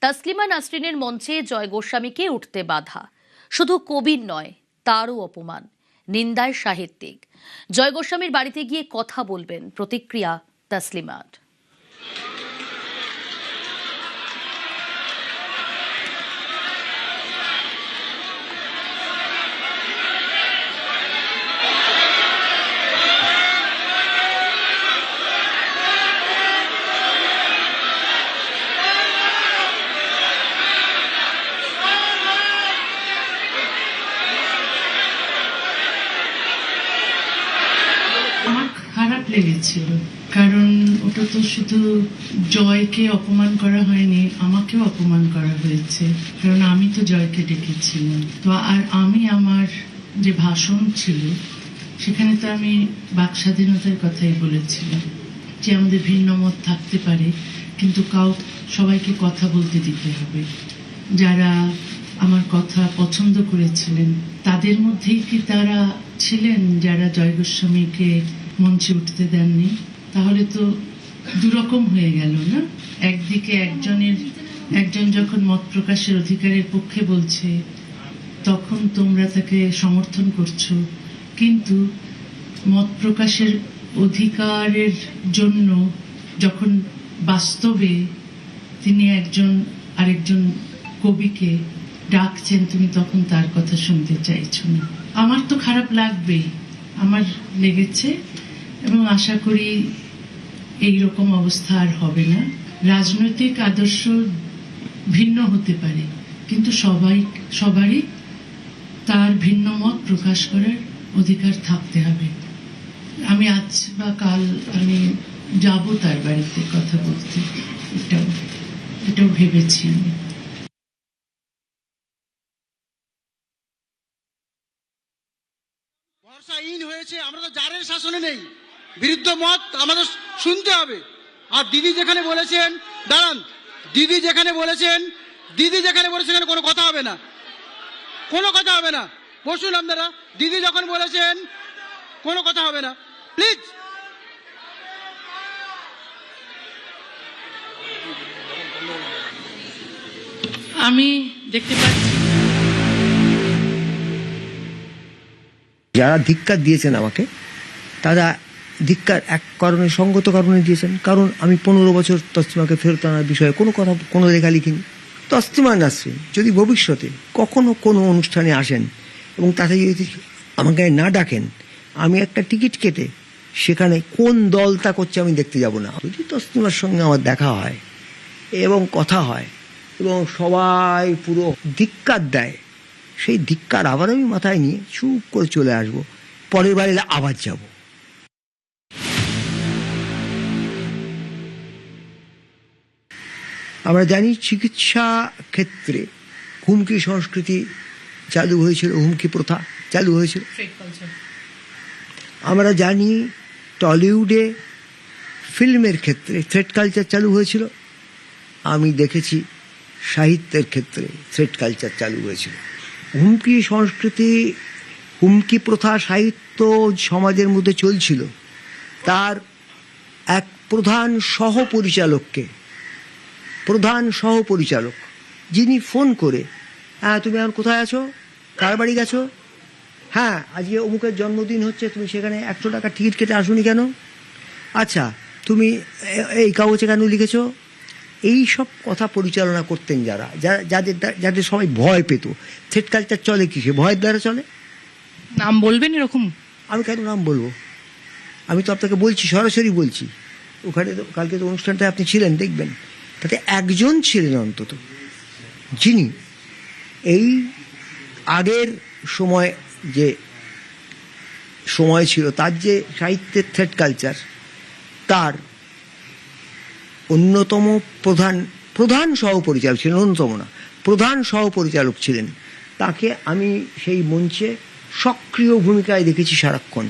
তাসলিমা নাসরিনের মঞ্চে জয় গোস্বামীকে উঠতে বাধা। শুধু কবির নয়, তারও অপমান, নিন্দায় সাহিত্যিক। জয় গোস্বামীর বাড়িতে গিয়ে কথা বলবেন, প্রতিক্রিয়া তাসলিমার। আমার খারাপ লেগেছিল, কারণ ওটা তো শুধু জয়কে অপমান করা হয়নি, আমাকেও অপমান করা হয়েছে, কারণ আমি তো জয়কে ডেকেছিলাম। তো আর আমি আমার যে ভাষণ ছিল সেখানে তো আমি বাক স্বাধীনতার কথাই বলেছিলাম, যে আমাদের ভিন্ন মত থাকতে পারে, কিন্তু সবাইকে কথা বলতে দিতে হবে। যারা আমার কথা পছন্দ করেছিলেন তাদের মধ্যেই কি তারা ছিলেন যারা জয় গোস্বামীকে মঞ্চে উঠতে দেননি? তাহলে তো দুরকম হয়ে গেল না? একদিকে একজন যখন মত প্রকাশের অধিকারের পক্ষে বলছে তখন তোমরা তাকে সমর্থন করছো, কিন্তু মত প্রকাশের অধিকারের জন্য যখন বাস্তবে তিনি আরেকজন কবিকে ডাকছেন, তুমি তখন তার কথা শুনতে চাইছো না। আমার তো খারাপ লাগবেই, আমার লেগেছে, এবং আশা করি এইরকম অবস্থা আর হবে না। রাজনৈতিক আদর্শ ভিন্ন হতে পারে, কিন্তু সবারই তার ভিন্ন মত প্রকাশ করার অধিকার থাকতে হবে। আমি আজ বা কাল আমি যাব তার বাড়িতে কথা বলতে, এটাও ভেবেছি আমি। ভরসাহীন হয়েছে, আমরা তো জারের শাসনে নেই, বিরুদ্ধ মত আমাদের শুনতে হবে। আর দিদি যেখানে বলেছেন, দাঁড়ান, দিদি যেখানে বলেছেন কোনো কথা হবে না, কোনো কথা হবে না। বসুন আপনারা, দিদি যখন বলেছেন কোনো কথা হবে না, প্লিজ। আমি দেখতে পাচ্ছি যারা ধিক্কার দিয়েছেন আমাকে, তারা ধিক্কার এক কারণে, সঙ্গত কারণে দিয়েছেন। কারণ আমি 15 বছর তসলিমাকে ফেরত আনার বিষয়ে কোনো লেখা লিখিনি। তসলিমা নাসরিন যদি ভবিষ্যতে কখনো কোনো অনুষ্ঠানে আসেন এবং তাতে যদি আমাকে না ডাকেন, আমি একটা টিকিট কেটে সেখানে কোন দল তা করছে আমি দেখতে যাব না। যদি তসলিমার সঙ্গে আমার দেখা হয় এবং কথা হয় এবং সবাই পুরো ধিক্কার দেয়, সেই ধিক্কার আবার আমি মাথায় নিয়ে চুপ করে চলে আসবো, পরের বার এলে আবার যাব। আমরা জানি চিকিৎসা ক্ষেত্রে হুমকি সংস্কৃতি চালু হয়েছিল, হুমকি প্রথা চালু হয়েছিল। আমরা জানি টলিউডে ফিল্মের ক্ষেত্রে থ্রেট কালচার চালু হয়েছিল। আমি দেখেছি সাহিত্যের ক্ষেত্রে থ্রেট কালচার চালু হয়েছিল। হুমকি সংস্কৃতি, হুমকি প্রথা সাহিত্য সমাজের মধ্যে চলছিল। তার এক প্রধান সহপরিচালক যিনি ফোন করে, হ্যাঁ তুমি এখন কোথায় আছো, কার বাড়ি গেছো, হ্যাঁ আজকে অমুকের জন্মদিন হচ্ছে, তুমি সেখানে 100 টাকা টিকিট কেটে আসুনি কেন, আচ্ছা তুমি এই কাগজে কেন লিখেছো, এই সব কথা পরিচালনা করতেন যাদের সবাই ভয় পেত। থ্রেট কালচার চলে কিসে? ভয়ের দ্বারা চলে। নাম বলবেন এরকম? আমি কেন নাম বলবো? আমি তো আপনাকে বলছি, সরাসরি বলছি। ওখানে তো কালকে তো অনুষ্ঠানটা আপনি ছিলেন, দেখবেন তাতে একজন ছিলেন অন্তত যিনি এই আগের যে সময় ছিল তার যে সাহিত্যের থ্রেট কালচার, তার অন্যতম প্রধান সহপরিচালক ছিলেন, অন্যতম না, প্রধান সহপরিচালক ছিলেন। তাকে আমি সেই মঞ্চে সক্রিয় ভূমিকায় দেখেছি সারাক্ষণ।